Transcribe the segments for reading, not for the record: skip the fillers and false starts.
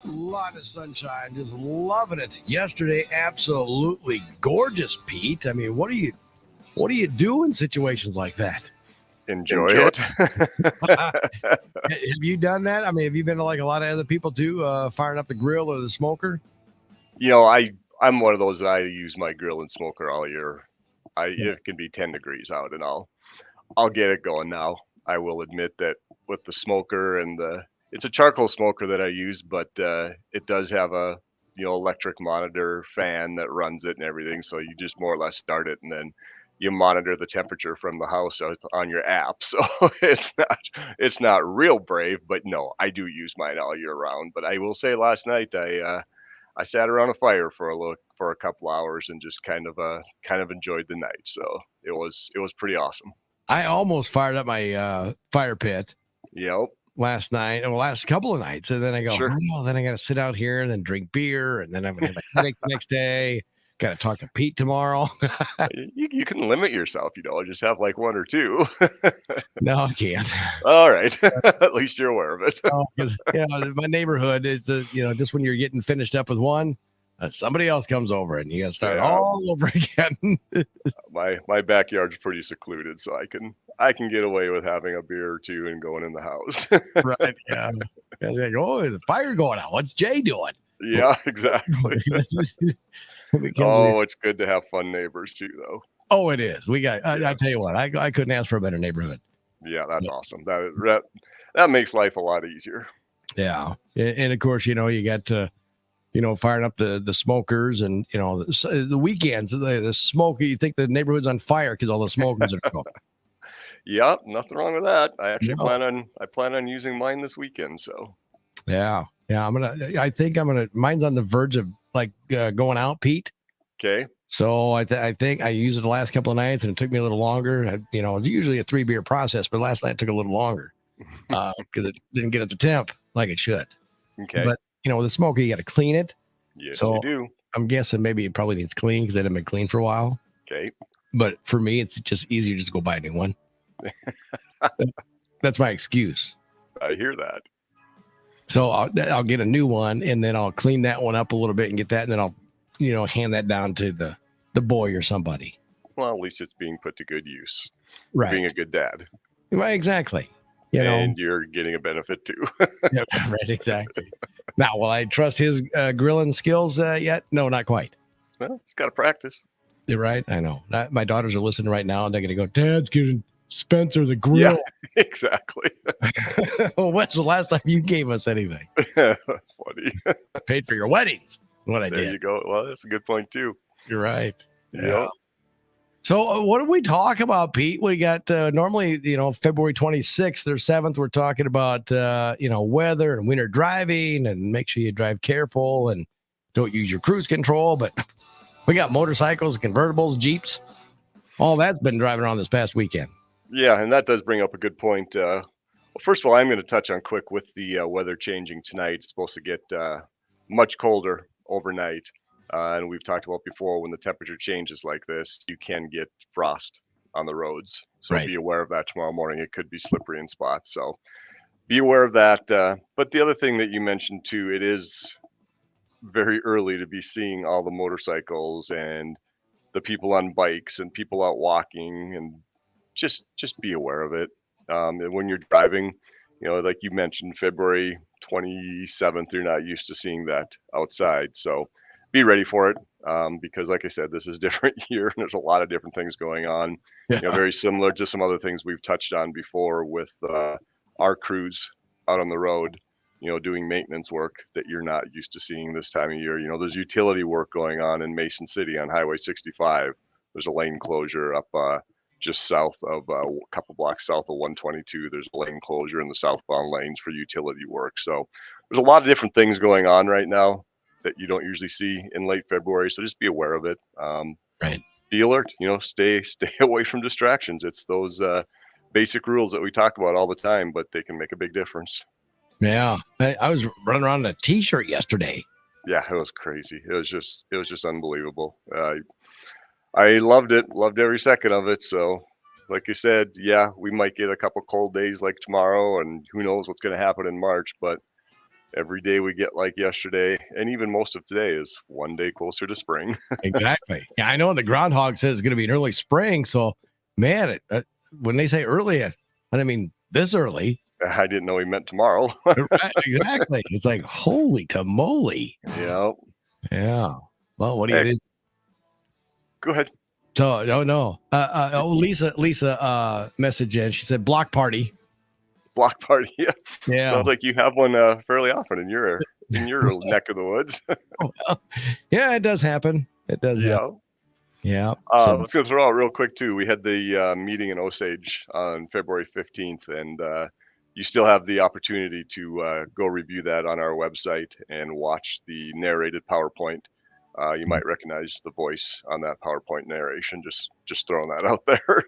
A lot of sunshine, just loving it. Yesterday, absolutely gorgeous, Pete. I mean, what do you do in situations like that? Enjoy it. Have you done that? I mean, have you been to like a lot of other people too, firing up the grill or the smoker? You know, I'm one of those. I use my grill and smoker all year. Yeah. It can be 10 degrees out, and I'll get it going now. I will admit that with the smoker and it's a charcoal smoker that I use, but it does have a electric monitor fan that runs it and everything. So you just more or less start it, and then you monitor the temperature from the house on your app. So it's not real brave, but no, I do use mine all year round. But I will say, last night I sat around a fire for a couple hours and just kind of enjoyed the night. So it was pretty awesome. I almost fired up my fire pit Yep, last night, or last couple of nights, and then I go, sure. oh, then I got to sit out here and then drink beer, and then I'm gonna have a headache the next day. Got to talk to Pete tomorrow. You can limit yourself, just have like one or two. No, I can't. All right, at least you're aware of it. Because my neighborhood is just when you're getting finished up with one, somebody else comes over and you got to start Yeah, all over again. my backyard's pretty secluded, so I can get away with having a beer or two and going in the house. Right? Yeah. And they go, oh, the fire going out. What's Jay doing? Yeah, exactly. It becomes Oh, it's good to have fun neighbors too, though. oh, it is. We got. I tell you Yes. what, I couldn't ask for a better neighborhood. Yeah, that's awesome. That makes life a lot easier. Yeah, and of course, you got to firing up the smokers, and the weekends, the smoke. You think the neighborhood's on fire because all the smokers are going. Yeah, nothing wrong with that. No. I plan on using mine this weekend, so Yeah, yeah. I think I'm gonna. Mine's on the verge of like going out, Pete. okay. So I think I used it the last couple of nights, and it took me a little longer. It's usually a 3 beer process, but last night it took a little longer because it didn't get up to temp like it should. Okay. But with the smoker, you got to clean it. Yes, you So do. I'm guessing maybe it probably needs clean because it hadn't been clean for a while. Okay. But for me, it's just easier just to go buy a new one. That's my excuse. I hear that. So I'll get a new one, and then I'll clean that one up a little bit and get that, and then I'll hand that down to the boy or somebody. Well, at least it's being put to good use. Right. Being a good dad. Right, exactly. And you're getting a benefit too. Yeah, right, exactly. Now, will I trust his grilling skills yet? No, not quite. Well, he's got to practice. You're right. I know. My daughters are listening right now, and they're going to go, Dad's getting Spencer the grill. Yeah, exactly. Well, when's the last time you gave us anything? Funny. Paid for your weddings. What I There did. you go. Well, that's a good point too. You're right. Yeah. Yep. So what do we talk about, Pete? We got normally, February 26th or 7th, we're talking about, weather and winter driving, and make sure you drive careful and don't use your cruise control. But we got motorcycles, convertibles, Jeeps. All that's been driving around this past weekend. Yeah, and that does bring up a good point. Well, first of all, I'm going to touch on quick with the weather changing tonight. It's supposed to get much colder overnight. And we've talked about before, when the temperature changes like this, you can get frost on the roads. So Right. be aware of that tomorrow morning. It could be slippery in spots. So be aware of that. But the other thing that you mentioned too, it is very early to be seeing all the motorcycles and the people on bikes and people out walking, and just be aware of it. And when you're driving, like you mentioned, February 27th, you're not used to seeing that outside. So be ready for it, because like I said, this is a different year and there's a lot of different things going on. Yeah. Very similar to some other things we've touched on before with our crews out on the road, doing maintenance work that you're not used to seeing this time of year. There's utility work going on in Mason City on Highway 65. There's a lane closure up just south of a couple blocks south of 122. There's a lane closure in the southbound lanes for utility work. So there's a lot of different things going on right now that you don't usually see in late February. So just be aware of it. Right. Be alert. Stay away from distractions. It's those basic rules that we talk about all the time, but they can make a big difference. Yeah. I was running around in a T-shirt yesterday. Yeah, it was crazy. It was just unbelievable. I loved it. Loved every second of it. So, like you said, yeah, we might get a couple cold days like tomorrow, and who knows what's going to happen in March. But every day we get like yesterday, and even most of today, is one day closer to spring. Exactly. Yeah, I know the groundhog says it's going to be an early spring. So, man, when they say early, I mean this early. I didn't know he meant tomorrow. Right, exactly. It's like, holy moly. Yeah. Yeah. Well, what do Hey, you do? go ahead. So, no. Lisa messaged in. She said block party. Block party. Yeah. Yeah. Sounds like you have one fairly often in your neck of the woods. Yeah, it does happen. It does happen. Yeah. Yeah. I So, was going to throw out real quick too. We had the meeting in Osage on February 15th, and you still have the opportunity to go review that on our website and watch the narrated PowerPoint. You might recognize the voice on that PowerPoint narration. Just throwing that out there.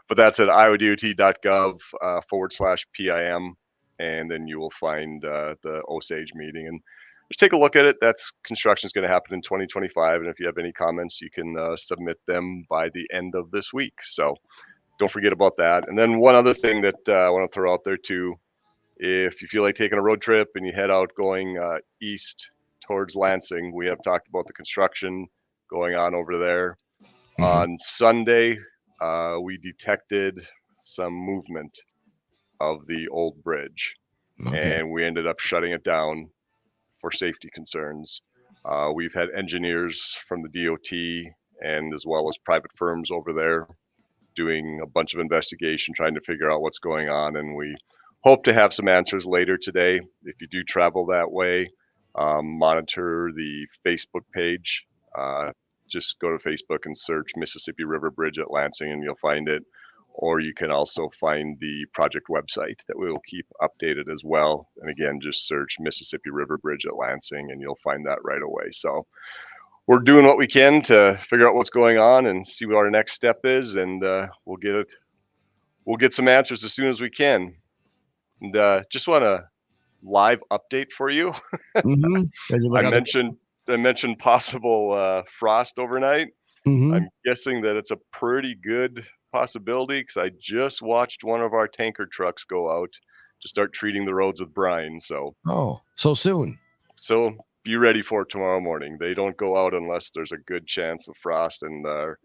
But that's at iowdot.gov/PIM, and then you will find the Osage meeting, and just take a look at it. That's construction is going to happen in 2025, and if you have any comments, you can submit them by the end of this week. So don't forget about that. And then one other thing that I want to throw out there too, if you feel like taking a road trip and you head out going east towards Lansing, we have talked about the construction going on over there. On Sunday, we detected some movement of the old bridge, and we ended up shutting it down for safety concerns. We've had engineers from the DOT and as well as private firms over there doing a bunch of investigation, trying to figure out what's going on, and we hope to have some answers later today. If you do travel that way, monitor the Facebook page. Just go to Facebook and search Mississippi River Bridge at Lansing and you'll find it. Or you can also find the project website that we will keep updated as well. And again, just search Mississippi River Bridge at Lansing and you'll find that right away. So we're doing what we can to figure out what's going on and see what our next step is. And we'll get some answers as soon as we can. And just want a live update for you. I mentioned possible frost overnight. I'm guessing that it's a pretty good possibility because I just watched one of our tanker trucks go out to start treating the roads with brine. So so soon. So be ready for it tomorrow morning. They don't go out unless there's a good chance of frost, and our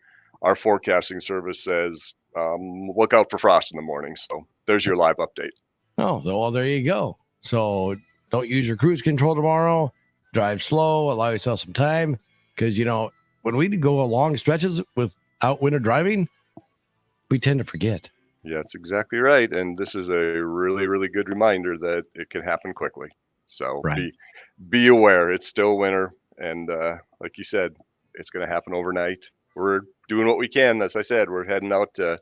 forecasting service says look out for frost in the morning. So there's your live update. Oh, well, there you go. So don't use your cruise control tomorrow. Drive slow. Allow yourself some time because, when we go long stretches without winter driving, we tend to forget. Yeah, that's exactly right. And this is a really, really good reminder that it can happen quickly. So be aware. It's still winter. And like you said, it's going to happen overnight. We're doing what we can. As I said, we're heading out to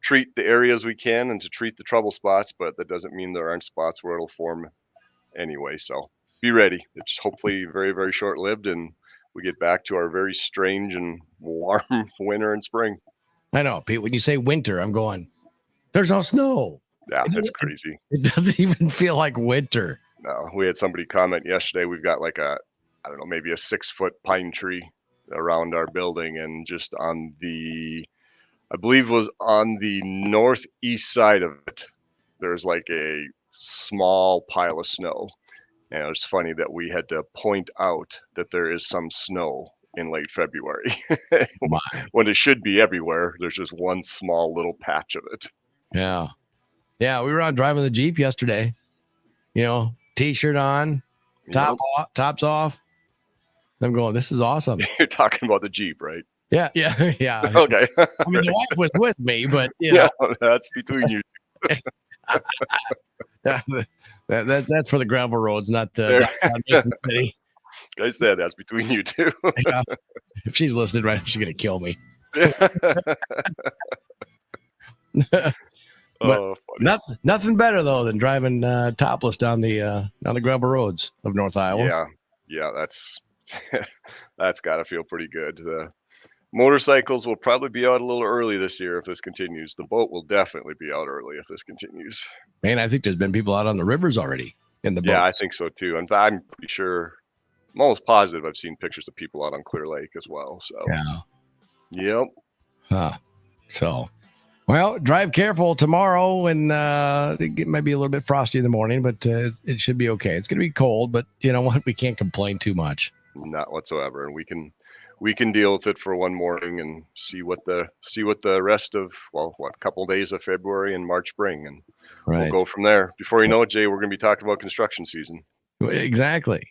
treat the areas we can and to treat the trouble spots, but that doesn't mean there aren't spots where it'll form anyway. So be ready. It's hopefully very, very short-lived, and we get back to our very strange and warm winter and spring. I know, Pete, when you say winter, I'm going, there's no snow. Yeah, it's crazy. It doesn't even feel like winter. No, we had somebody comment yesterday. We've got like maybe a 6-foot pine tree around our building, and just on I believe was on the northeast side of it, there's like a small pile of snow. And it was funny that we had to point out that there is some snow in late February when it should be everywhere. There's just one small little patch of it. Yeah. Yeah. We were out driving the Jeep yesterday, t-shirt on, tops off. I'm going, this is awesome. You're talking about the Jeep, right? Yeah. Okay. I mean, the wife was with me, but that's between you. That's for the gravel roads, not Mason City. I said that's between you two. Yeah. If she's listening right now, she's gonna kill me. But nothing better though than driving topless down the gravel roads of North Iowa. Yeah, that's got to feel pretty good. The motorcycles will probably be out a little early this year if this continues. The boat will definitely be out early if this continues. Man, I think there's been people out on the rivers already in the boat. Yeah, I think so too. And I'm pretty sure, I'm almost positive I've seen pictures of people out on Clear Lake as well. So yeah. Yep. So, Well, drive careful tomorrow, and it might be a little bit frosty in the morning, but it should be okay. It's going to be cold, but you know what? We can't complain too much. Not whatsoever, and we can deal with it for one morning and see what the rest of couple days of February and March bring, and Right. we'll go from there. Before you know it, Jay, we're going to be talking about construction season. Exactly.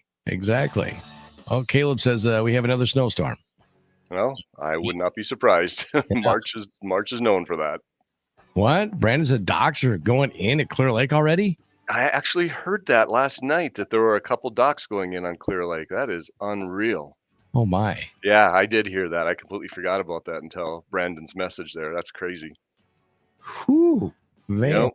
Oh, Caleb says we have another snowstorm. Well, I would not be surprised. March is known for that. What? Brandon said docks are going in at Clear Lake already? I actually heard that last night, that there were a couple docks going in on Clear Lake. That is unreal. Oh, my. Yeah, I did hear that. I completely forgot about that until Brandon's message there. That's crazy. Whew, man. You know?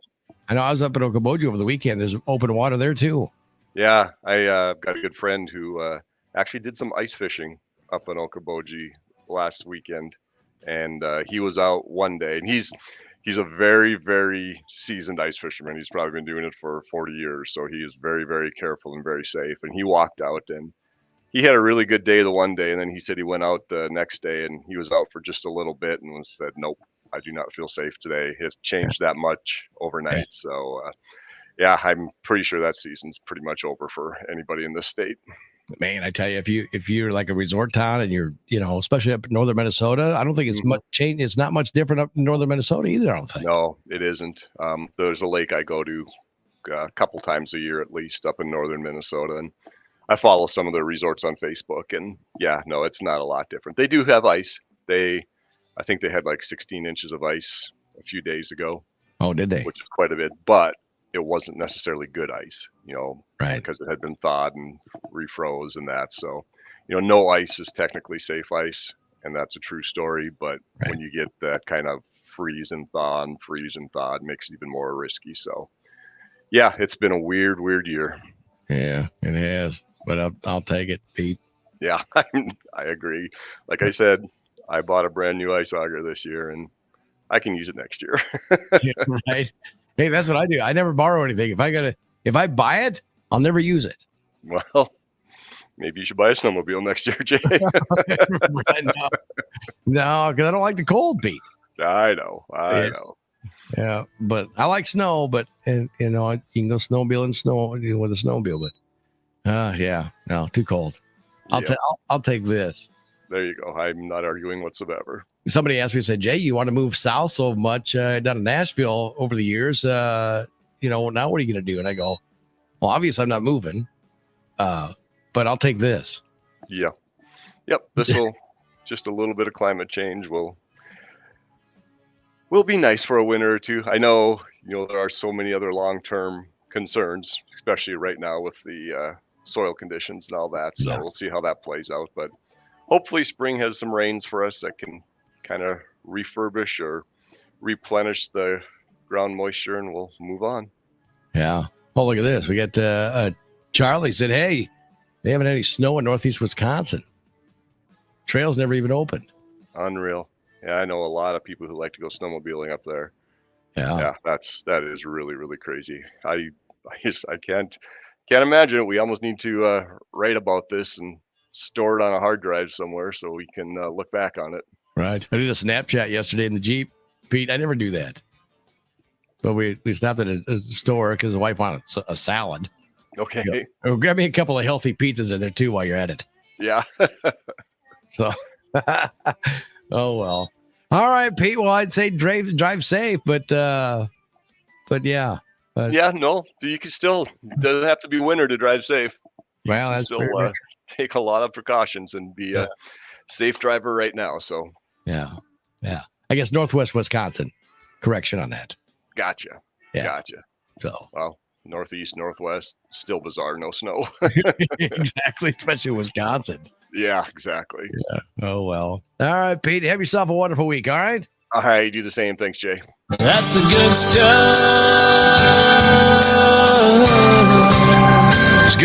I know I was up at Okoboji over the weekend. There's open water there, too. Yeah, I got a good friend who actually did some ice fishing up in Okoboji last weekend, and he was out one day, and he's a very, very seasoned ice fisherman. He's probably been doing it for 40 years, so he is very, very careful and very safe. And he walked out, and he had a really good day the one day, and then he said he went out the next day, and he was out for just a little bit and said, "Nope, I do not feel safe today." It's changed that much overnight, so. Yeah, I'm pretty sure that season's pretty much over for anybody in this state. Man, I tell you, if you're like a resort town and you're, especially up in northern Minnesota, I don't think it's much change. It's not much different up in northern Minnesota either, I don't think. No, it isn't. There's a lake I go to a couple times a year at least up in northern Minnesota, and I follow some of the resorts on Facebook, and yeah, no, it's not a lot different. They do have ice. I think they had like 16 inches of ice a few days ago. Oh, did they? Which is quite a bit, but it wasn't necessarily good ice, right? Because it had been thawed and refroze and that. So, no ice is technically safe ice, and that's a true story. But when you get that kind of freeze and thaw, it makes it even more risky. So, yeah, it's been a weird year. Yeah, it has. But I'll take it, Pete. Yeah, I agree. Like I said, I bought a brand new ice auger this year, and I can use it next year. Yeah, right. Hey, that's what I do. I never borrow anything. If I buy it, I'll never use it. Well, maybe you should buy a snowmobile next year, Jay. No, because I don't like the cold, Pete. I know. Yeah, but I like snow. But you can go snowmobile and snow with a snowmobile. But yeah, no, too cold. I'll take this. There you go. I'm not arguing whatsoever. Somebody asked me, said, "Jay, you want to move south so much down in Nashville over the years? Now what are you going to do?" And I go, "Well, obviously I'm not moving, but I'll take this." Yeah. Yep. This will just a little bit of climate change will be nice for a winter or two. I know, there are so many other long-term concerns, especially right now with the soil conditions and all that. So We'll see how that plays out. But hopefully spring has some rains for us that can kind of refurbish or replenish the ground moisture, and we'll move on. Yeah. Oh, look at this. We got Charlie said, "Hey, they haven't had any snow in northeast Wisconsin. Trails never even opened." Unreal. Yeah, I know a lot of people who like to go snowmobiling up there. Yeah. That is really, really crazy. I can't imagine it. We almost need to write about this and store it on a hard drive somewhere so we can look back on it. Right. I did a Snapchat yesterday in the Jeep, Pete. I never do that. But we stopped at a store because the wife wanted a salad. Okay. Grab me a couple of healthy pizzas in there too while you're at it. Yeah. So, oh well. All right, Pete. Well, I'd say drive safe, but yeah. Yeah, no, you can still, it doesn't have to be winter to drive safe. Well, that's still take a lot of precautions and be a safe driver right now. So yeah. I guess northwest Wisconsin. Correction on that. Gotcha. Yeah. Gotcha. So well, northeast, northwest, still bizarre, no snow. Exactly, especially Wisconsin. Yeah, exactly. Yeah. Oh well. All right, Pete. Have yourself a wonderful week. All right. All right, do the same. Thanks, Jay. That's the good stuff.